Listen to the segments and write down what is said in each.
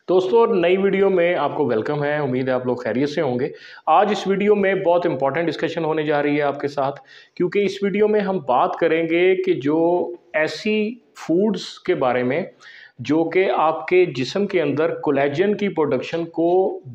दोस्तों नई वीडियो में आपको वेलकम है। उम्मीद है आप लोग खैरियत से होंगे। आज इस वीडियो में बहुत इंपॉर्टेंट डिस्कशन होने जा रही है आपके साथ, क्योंकि इस वीडियो में हम बात करेंगे कि जो ऐसी फूड्स के बारे में जो कि आपके जिस्म के अंदर कोलेजन की प्रोडक्शन को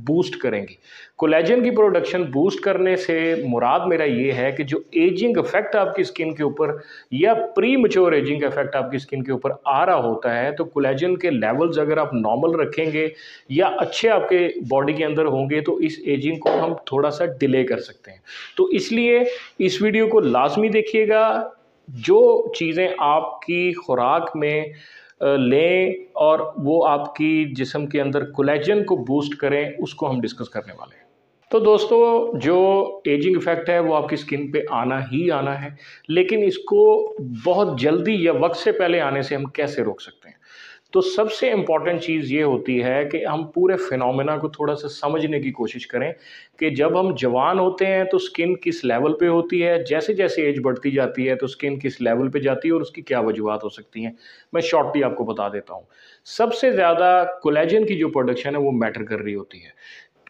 बूस्ट करेंगी। कोलेजन की प्रोडक्शन बूस्ट करने से मुराद मेरा ये है कि जो एजिंग इफेक्ट आपकी स्किन के ऊपर या प्री मैच्योर एजिंग इफेक्ट आपकी स्किन के ऊपर आ रहा होता है, तो कोलेजन के लेवल्स अगर आप नॉर्मल रखेंगे या अच्छे आपके बॉडी के अंदर होंगे तो इस एजिंग को हम थोड़ा सा डिले कर सकते हैं। तो इसलिए इस वीडियो को लाजमी देखिएगा। जो चीज़ें आपकी खुराक में लें और वो आपकी जिस्म के अंदर कोलेजन को बूस्ट करें, उसको हम डिस्कस करने वाले हैं। तो दोस्तों जो एजिंग इफेक्ट है वो आपकी स्किन पे आना ही आना है, लेकिन इसको बहुत जल्दी या वक्त से पहले आने से हम कैसे रोक सकते हैं। तो सबसे इम्पॉर्टेंट चीज़ ये होती है कि हम पूरे फिनोमेना को थोड़ा सा समझने की कोशिश करें कि जब हम जवान होते हैं तो स्किन किस लेवल पे होती है, जैसे जैसे एज बढ़ती जाती है तो स्किन किस लेवल पे जाती है और उसकी क्या वजूहत हो सकती हैं। मैं शॉर्टली आपको बता देता हूँ। सबसे ज़्यादा कोलेजन की जो प्रोडक्शन है वो मैटर कर रही होती है।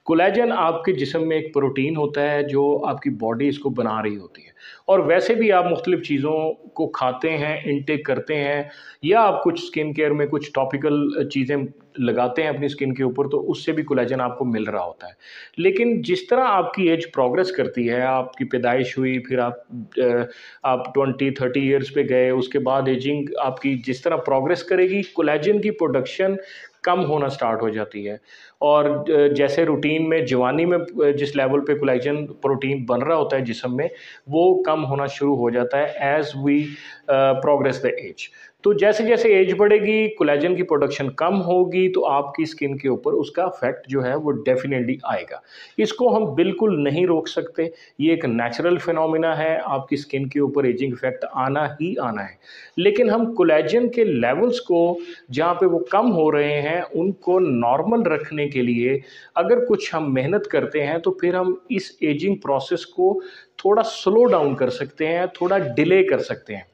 कोलेजन आपके जिस्म में एक प्रोटीन होता है जो आपकी बॉडी इसको बना रही होती है, और वैसे भी आप मुख्तलिफ चीज़ों को खाते हैं, इनटेक करते हैं, या आप कुछ स्किन केयर में कुछ टॉपिकल चीज़ें लगाते हैं अपनी स्किन के ऊपर, तो उससे भी कोलेजन आपको मिल रहा होता है। लेकिन जिस तरह आपकी एज प्रोग्रेस करती है, आपकी पैदाइश हुई, फिर आप 20-30 ईयर्स पे गए, उसके बाद एजिंग आपकी जिस तरह प्रोग्रेस करेगी, कोलेजन की प्रोडक्शन कम होना स्टार्ट हो जाती है। और जैसे रूटीन में जवानी में जिस लेवल पे कोलेजन प्रोटीन बन रहा होता है जिस्म में, वो कम होना शुरू हो जाता है as we progress the age. तो जैसे जैसे एज बढ़ेगी, कोलेजन की प्रोडक्शन कम होगी, तो आपकी स्किन के ऊपर उसका इफेक्ट जो है वो डेफिनेटली आएगा। इसको हम बिल्कुल नहीं रोक सकते, ये एक नेचुरल फिनोमिना है, आपकी स्किन के ऊपर एजिंग इफेक्ट आना ही आना है। लेकिन हम कोलेजन के लेवल्स को जहाँ पे वो कम हो रहे हैं उनको नॉर्मल रखने के लिए अगर कुछ हम मेहनत करते हैं, तो फिर हम इस एजिंग प्रोसेस को थोड़ा स्लो डाउन कर सकते हैं, थोड़ा डिले कर सकते हैं।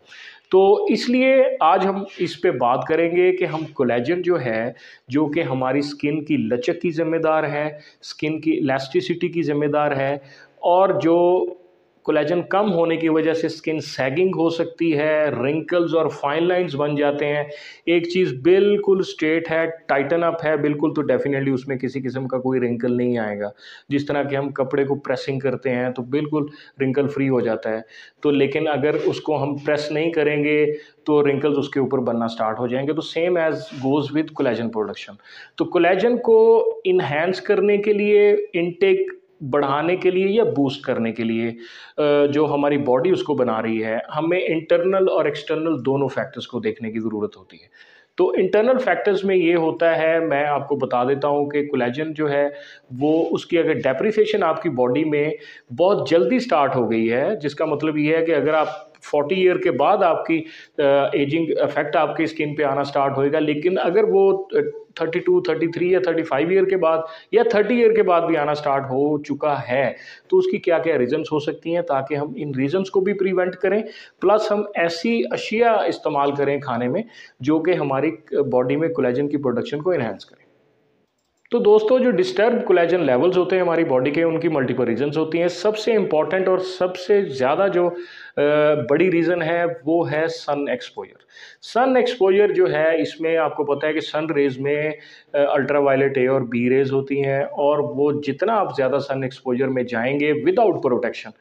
तो इसलिए आज हम इस पे बात करेंगे कि हम कोलेजन जो है, जो कि हमारी स्किन की लचक की ज़िम्मेदार है, स्किन की इलास्टिसिटी की ज़िम्मेदार है, और जो कोलेजन कम होने की वजह से स्किन सैगिंग हो सकती है, रिंकल्स और फाइन लाइंस बन जाते हैं। एक चीज़ बिल्कुल स्ट्रेट है, टाइटन अप है बिल्कुल, तो डेफिनेटली उसमें किसी किस्म का कोई रिंकल नहीं आएगा। जिस तरह कि हम कपड़े को प्रेसिंग करते हैं तो बिल्कुल रिंकल फ्री हो जाता है। तो लेकिन अगर उसको हम प्रेस नहीं करेंगे तो रिंकल्स उसके ऊपर बनना स्टार्ट हो जाएंगे। तो same age goes with collagen production. तो कोलेजन को इन्हेंस करने के लिए, इनटेक बढ़ाने के लिए या बूस्ट करने के लिए, जो हमारी बॉडी उसको बना रही है, हमें इंटरनल और एक्सटर्नल दोनों फैक्टर्स को देखने की ज़रूरत होती है। तो इंटरनल फैक्टर्स में ये होता है, मैं आपको बता देता हूँ कि कोलेजन जो है वो, उसकी अगर डेप्रिसिएशन आपकी बॉडी में बहुत जल्दी स्टार्ट हो गई है, जिसका मतलब ये है कि अगर आप 40 ईयर के बाद आपकी एजिंग इफेक्ट आपकी स्किन पे आना स्टार्ट होएगा, लेकिन अगर वो 32, 33 या 35 ईयर के बाद या 30 ईयर के बाद भी आना स्टार्ट हो चुका है, तो उसकी क्या क्या रीजंस हो सकती हैं, ताकि हम इन रीजंस को भी प्रिवेंट करें, प्लस हम ऐसी अशिया इस्तेमाल करें खाने में जो कि हमारी बॉडी में कोलेजन की प्रोडक्शन को इन्हेंस करें। तो दोस्तों जो डिस्टर्ब कोलेजन लेवल्स होते हैं हमारी बॉडी के, उनकी मल्टीपल रीजंस होती हैं। सबसे इंपॉर्टेंट और सबसे ज़्यादा जो बड़ी रीज़न है वो है सन एक्सपोजर। सन एक्सपोजर जो है, इसमें आपको पता है कि सन रेज में अल्ट्रा वायलेट ए और बी रेज होती हैं, और वो जितना आप ज़्यादा सन एक्सपोजर में जाएंगे विदाउट प्रोटेक्शन,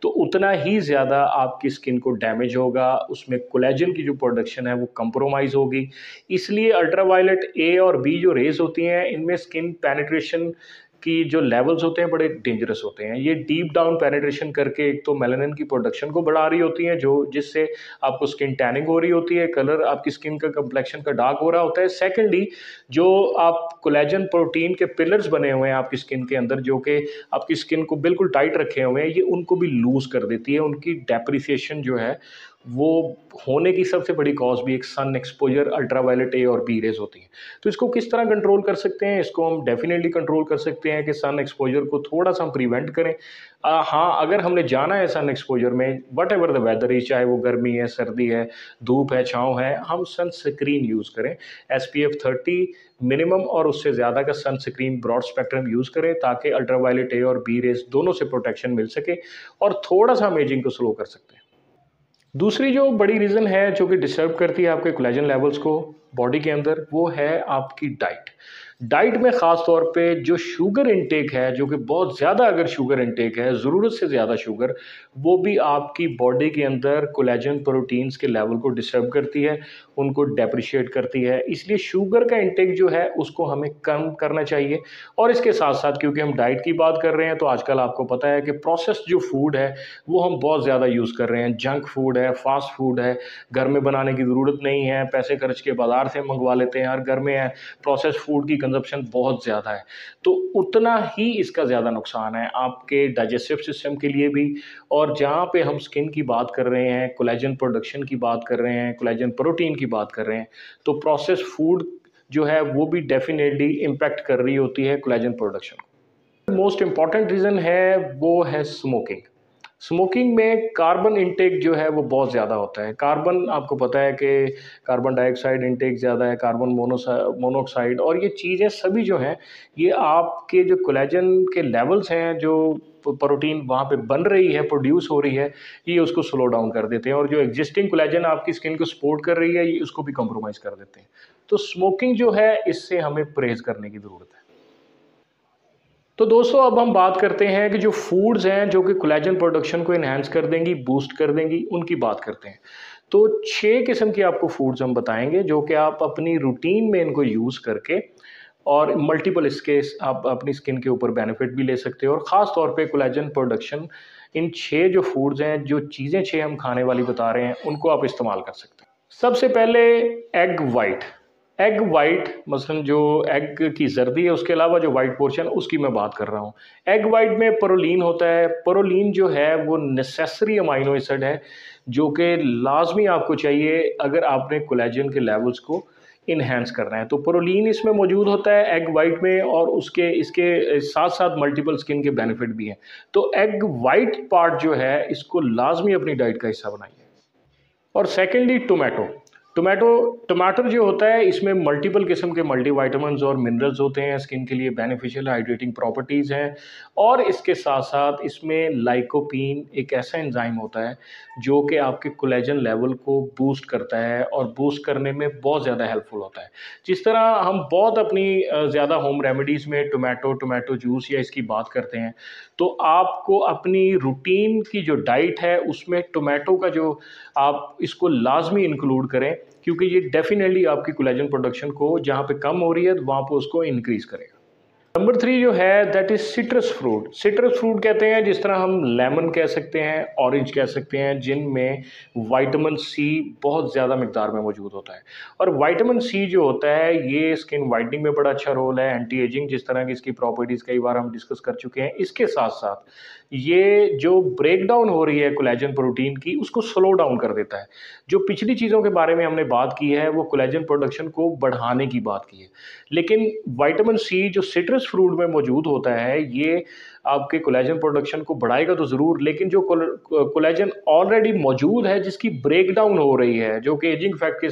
तो उतना ही ज़्यादा आपकी स्किन को डैमेज होगा, उसमें कोलेजन की जो प्रोडक्शन है वो कंप्रोमाइज़ होगी। इसलिए अल्ट्रा वायलेट ए और बी जो रेज होती हैं, इनमें स्किन पेनिट्रेशन की जो लेवल्स होते हैं बड़े डेंजरस होते हैं। ये डीप डाउन पेनिट्रेशन करके एक तो मेलानिन की प्रोडक्शन को बढ़ा रही होती हैं, जो जिससे आपको स्किन टैनिंग हो रही होती है, कलर आपकी स्किन का कंप्लेक्शन का डार्क हो रहा होता है। सेकेंडली, जो आप कोलेजन प्रोटीन के पिलर्स बने हुए हैं आपकी स्किन के अंदर, जो कि आपकी स्किन को बिल्कुल टाइट रखे हुए हैं, ये उनको भी लूज कर देती है, उनकी डेप्रिसिएशन जो है वो होने की सबसे बड़ी कॉज भी एक सन एक्सपोजर अल्ट्रावायलेट ए और बी रेज होती हैं। तो इसको किस तरह कंट्रोल कर सकते हैं? इसको हम डेफिनेटली कंट्रोल कर सकते हैं कि सन एक्सपोजर को थोड़ा सा हम प्रिवेंट करें। हाँ, अगर हमने जाना है सन एक्सपोजर में, whatever the weather is, चाहे वो गर्मी है, सर्दी है, धूप है, छाँव है, हम सन स्क्रीन यूज़ करें। SPF 30 मिनिमम और उससे ज़्यादा का सन स्क्रीन ब्रॉड स्पेक्ट्रम यूज़ करें, ताकि अल्ट्रावायलेट ए और बी रेज दोनों से प्रोटेक्शन मिल सके और थोड़ा सा हम एजिंग को स्लो कर सकते हैं। दूसरी जो बड़ी रीज़न है जो कि डिस्टर्ब करती है आपके कोलेजन लेवल्स को बॉडी के अंदर, वो है आपकी डाइट। डाइट में ख़ास तौर पे जो शुगर इनटेक है, जो कि बहुत ज़्यादा अगर शुगर इनटेक है, ज़रूरत से ज़्यादा शुगर, वो भी आपकी बॉडी के अंदर कोलेजन प्रोटीन्स के लेवल को डिस्टर्ब करती है, उनको डेप्रिशिएट करती है। इसलिए शुगर का इनटेक जो है उसको हमें कम करना चाहिए। और इसके साथ साथ क्योंकि हम डाइट की बात कर रहे हैं, तो आजकल आपको पता है कि प्रोसेस्ड जो फूड है वो हम बहुत ज़्यादा यूज़ कर रहे हैं। जंक फूड है, फास्ट फूड है, घर में बनाने की ज़रूरत नहीं है, पैसे खर्च के बाज़ार से मंगवा लेते हैं, हर घर में है। प्रोसेस्ड फूड की कंजप्शन बहुत ज़्यादा है, तो उतना ही इसका ज़्यादा नुकसान है आपके डाइजेस्टिव सिस्टम के लिए भी। और जहाँ पे हम स्किन की बात कर रहे हैं, कोलेजन प्रोडक्शन की बात कर रहे हैं, कोलेजन प्रोटीन की बात कर रहे हैं, तो प्रोसेस्ड फूड जो है वो भी डेफिनेटली इम्पैक्ट कर रही होती है कोलेजन प्रोडक्शन को। मोस्ट इम्पॉर्टेंट रीज़न है वो है स्मोकिंग। स्मोकिंग में कार्बन इंटेक जो है वो बहुत ज़्यादा होता है। कार्बन, आपको पता है कि कार्बन डाइऑक्साइड इंटेक ज़्यादा है, कार्बन मोनोऑक्साइड, और ये चीज़ें सभी जो हैं ये आपके जो कोलेजन के लेवल्स हैं, जो प्रोटीन वहाँ पे बन रही है, प्रोड्यूस हो रही है, ये उसको स्लो डाउन कर देते हैं। और जो एग्जिस्टिंग कोलेजन आपकी स्किन को सपोर्ट कर रही है, ये उसको भी कम्प्रोमाइज़ कर देते हैं। तो स्मोकिंग जो है, इससे हमें परहेज़ करने की ज़रूरत है। तो दोस्तों, अब हम बात करते हैं कि जो फूड्स हैं जो कि कोलेजन प्रोडक्शन को इन्हांस कर देंगी, बूस्ट कर देंगी, उनकी बात करते हैं। तो 6 किस्म की आपको फूड्स हम बताएंगे जो कि आप अपनी रूटीन में इनको यूज़ करके और मल्टीपल इसके आप अपनी स्किन के ऊपर बेनिफिट भी ले सकते हो। और ख़ास तौर पे कोलेजन प्रोडक्शन, इन 6 जो फूड्स हैं, जो चीज़ें 6 हम खाने वाली बता रहे हैं, उनको आप इस्तेमाल कर सकते हैं। सबसे पहले एग वाइट। एग वाइट मसलन जो एग की जर्दी है, उसके अलावा जो वाइट पोर्शन, उसकी मैं बात कर रहा हूँ। एग वाइट में प्रोलीन होता है। प्रोलीन जो है वो नेसेसरी अमाइनो एसिड है, जो कि लाजमी आपको चाहिए अगर आपने कोलेजन के लेवल्स को इन्हेंस करना है। तो प्रोलीन इसमें मौजूद होता है एग वाइट में, और उसके इसके साथ साथ मल्टीपल स्किन के बेनिफिट भी हैं। तो एग वाइट पार्ट जो है, इसको लाजमी अपनी डाइट का हिस्सा बनाइए। और सेकेंडली टोमेटो। टमाटर जो होता है, इसमें मल्टीपल किस्म के मल्टीविटामिन्स और मिनरल्स होते हैं, स्किन के लिए बेनिफिशियल हाइड्रेटिंग प्रॉपर्टीज़ हैं। और इसके साथ साथ इसमें लाइकोपीन एक ऐसा एंजाइम होता है जो कि आपके कोलेजन लेवल को बूस्ट करता है, और बूस्ट करने में बहुत ज़्यादा हेल्पफुल होता है। जिस तरह हम बहुत अपनी ज़्यादा होम रेमेडीज़ में टोमेटो जूस या इसकी बात करते हैं, तो आपको अपनी रूटीन की जो डाइट है उसमें टोमेटो का जो आप इसको लाजमी इंक्लूड करें, क्योंकि ये डेफिनेटली आपकी कोलेजन प्रोडक्शन को जहाँ पे कम हो रही है, वहाँ पे उसको इंक्रीज़ करेगा। नंबर 3 जो है that is citrus fruit. Citrus fruit कहते हैं जिस तरह हम लेमन कह सकते हैं, ऑरेंज कह सकते हैं, जिनमें विटामिन सी बहुत ज़्यादा मिकदार में मौजूद होता है। और विटामिन सी जो होता है, ये स्किन वाइटनिंग में बड़ा अच्छा रोल है, एंटी एजिंग जिस तरह की इसकी प्रॉपर्टीज़ कई बार हम डिस्कस कर चुके हैं। इसके साथ साथ ये जो ब्रेक डाउन हो रही है कोलेजन प्रोटीन की, उसको स्लो डाउन कर देता है। जो पिछली चीज़ों के बारे में हमने बात की है, वो कोलेजन प्रोडक्शन को बढ़ाने की बात की है, लेकिन विटामिन सी जो सिट्रस फ्रूट में मौजूद होता है, ये आपके कोलेजन प्रोडक्शन को बढ़ाएगा तो ज़रूर, लेकिन जो कोलेजन ऑलरेडी मौजूद है, जिसकी ब्रेक डाउन हो रही है, जो कि एजिंग इफेक्ट की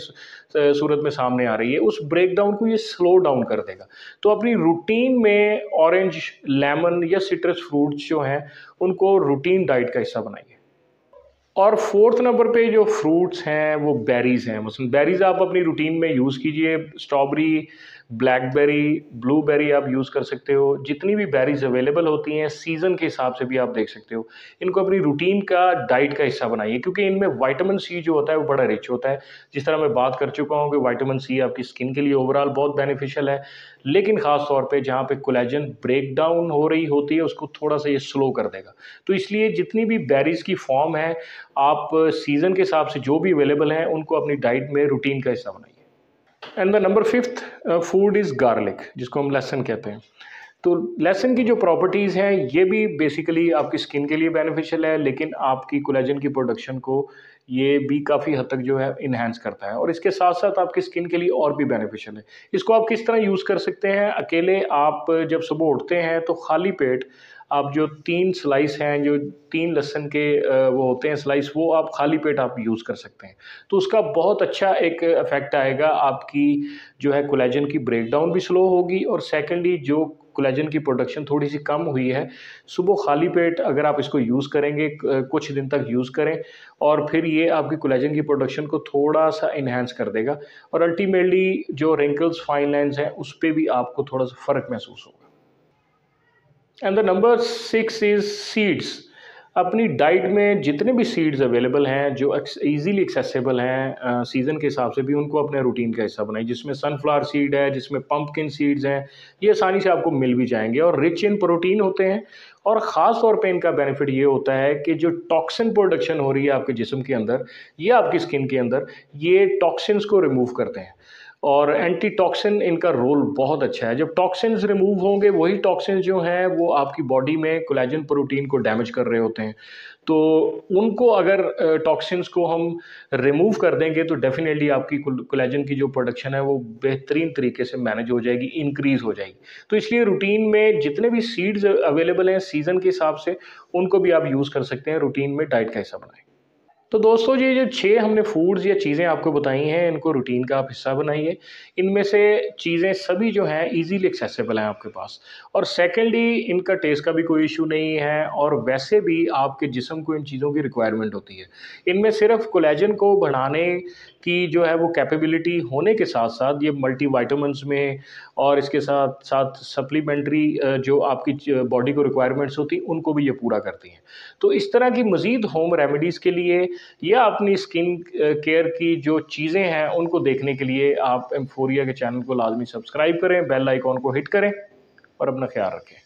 सूरत में सामने आ रही है, उस ब्रेक डाउन को ये स्लो डाउन कर देगा। तो अपनी रूटीन में ऑरेंज, लेमन या सिट्रस फ्रूट्स जो हैं, उनको रूटीन डाइट का हिस्सा बनाइए। और फोर्थ नंबर पे जो फ्रूट्स हैं वो बेरीज़ हैं। मसलन बेरीज़ आप अपनी रूटीन में यूज़ कीजिए। स्ट्रॉबेरी, ब्लैकबेरी, ब्लूबेरी आप यूज़ कर सकते हो। जितनी भी बेरीज़ अवेलेबल होती हैं, सीज़न के हिसाब से भी आप देख सकते हो। इनको अपनी रूटीन का डाइट का हिस्सा बनाइए, क्योंकि इनमें विटामिन सी जो होता है वो बड़ा रिच होता है। जिस तरह मैं बात कर चुका हूँ कि विटामिन सी आपकी स्किन के लिए ओवरऑल बहुत बेनिफिशियल है, लेकिन ख़ास तौर पे जहाँ पे कोलेजन ब्रेक डाउन हो रही होती है, उसको थोड़ा सा ये स्लो कर देगा। तो इसलिए जितनी भी बेरीज़ की फॉर्म है, आप सीज़न के हिसाब से जो भी अवेलेबल हैं, उनको अपनी डाइट में रूटीन का हिस्सा बनाइए। And the number 5th food is garlic, जिसको हम लहसुन कहते हैं। तो लहसुन की जो प्रॉपर्टीज़ हैं ये भी बेसिकली आपकी स्किन के लिए बेनिफिशियल है, लेकिन आपकी कोलेजन की प्रोडक्शन को ये भी काफ़ी हद तक जो है इन्हांस करता है, और इसके साथ साथ आपकी स्किन के लिए और भी बेनिफिशियल है। इसको आप किस तरह यूज़ कर सकते हैं? अकेले आप जब सुबह उठते हैं तो खाली पेट आप जो 3 स्लाइस हैं, जो 3 लहसुन के वो होते हैं स्लाइस, वो आप खाली पेट आप यूज़ कर सकते हैं। तो उसका बहुत अच्छा एक इफ़ेक्ट आएगा, आपकी जो है कोलेजन की ब्रेकडाउन भी स्लो होगी, और सेकेंडली जो कोलेजन की प्रोडक्शन थोड़ी सी कम हुई है, सुबह खाली पेट अगर आप इसको यूज़ करेंगे, कुछ दिन तक यूज़ करें, और फिर ये आपकी कोलेजन की प्रोडक्शन को थोड़ा सा इन्हांस कर देगा, और अल्टीमेटली जो रिंकल्स, फाइन लाइन्स हैं उस पर भी आपको थोड़ा सा फ़र्क महसूस होगा। And the number 6 is seeds. अपनी डाइट में जितने भी सीड्स अवेलेबल हैं जो ईज़िली एक्सेसिबल हैं सीज़न के हिसाब से भी, उनको अपने रूटीन का हिस्सा बनाएं। जिसमें सनफ्लावर सीड है, जिसमें पंपकिन सीड्स हैं, ये आसानी से आपको मिल भी जाएंगे और रिच इन प्रोटीन होते हैं। और ख़ास तौर पे इनका बेनिफिट ये होता है कि जो टॉक्सिन प्रोडक्शन हो रही है आपके जिस्म के अंदर, ये आपकी स्किन के अंदर, ये टॉक्सिन्स को रिमूव करते हैं, और एंटी टॉक्सिन इनका रोल बहुत अच्छा है। जब टॉक्सिन्स रिमूव होंगे, वही टॉक्सिन्स जो हैं वो आपकी बॉडी में कोलेजन प्रोटीन को डैमेज कर रहे होते हैं। तो उनको अगर टॉक्सिन्स को हम रिमूव कर देंगे तो डेफिनेटली आपकी कोलेजन की जो प्रोडक्शन है वो बेहतरीन तरीके से मैनेज हो जाएगी, इंक्रीज़ हो जाएगी। तो इसलिए रूटीन में जितने भी सीड्स अवेलेबल हैं सीज़न के हिसाब से, उनको भी आप यूज़ कर सकते हैं, रूटीन में डाइट का हिस्सा बनाएं। तो दोस्तों, ये जो 6 हमने फूड्स या चीज़ें आपको बताई हैं, इनको रूटीन का आप हिस्सा बनाइए। इनमें से चीज़ें सभी जो हैं ईज़िली एक्सेसिबल हैं आपके पास, और सेकेंडली इनका टेस्ट का भी कोई इशू नहीं है, और वैसे भी आपके जिस्म को इन चीज़ों की रिक्वायरमेंट होती है। इनमें सिर्फ कोलेजन को बढ़ाने की जो है वो कैपेबिलिटी होने के साथ साथ ये मल्टीविटामिन्स में, और इसके साथ साथ सप्लीमेंट्री जो आपकी बॉडी को रिक्वायरमेंट्स होती हैं उनको भी ये पूरा करती हैं। तो इस तरह की मज़ीद होम रेमेडीज़ के लिए या अपनी स्किन केयर की जो चीज़ें हैं उनको देखने के लिए आप एम्फोरिया के चैनल को लाजमी सब्सक्राइब करें, बेल आइकॉन को हिट करें, और अपना ख्याल रखें।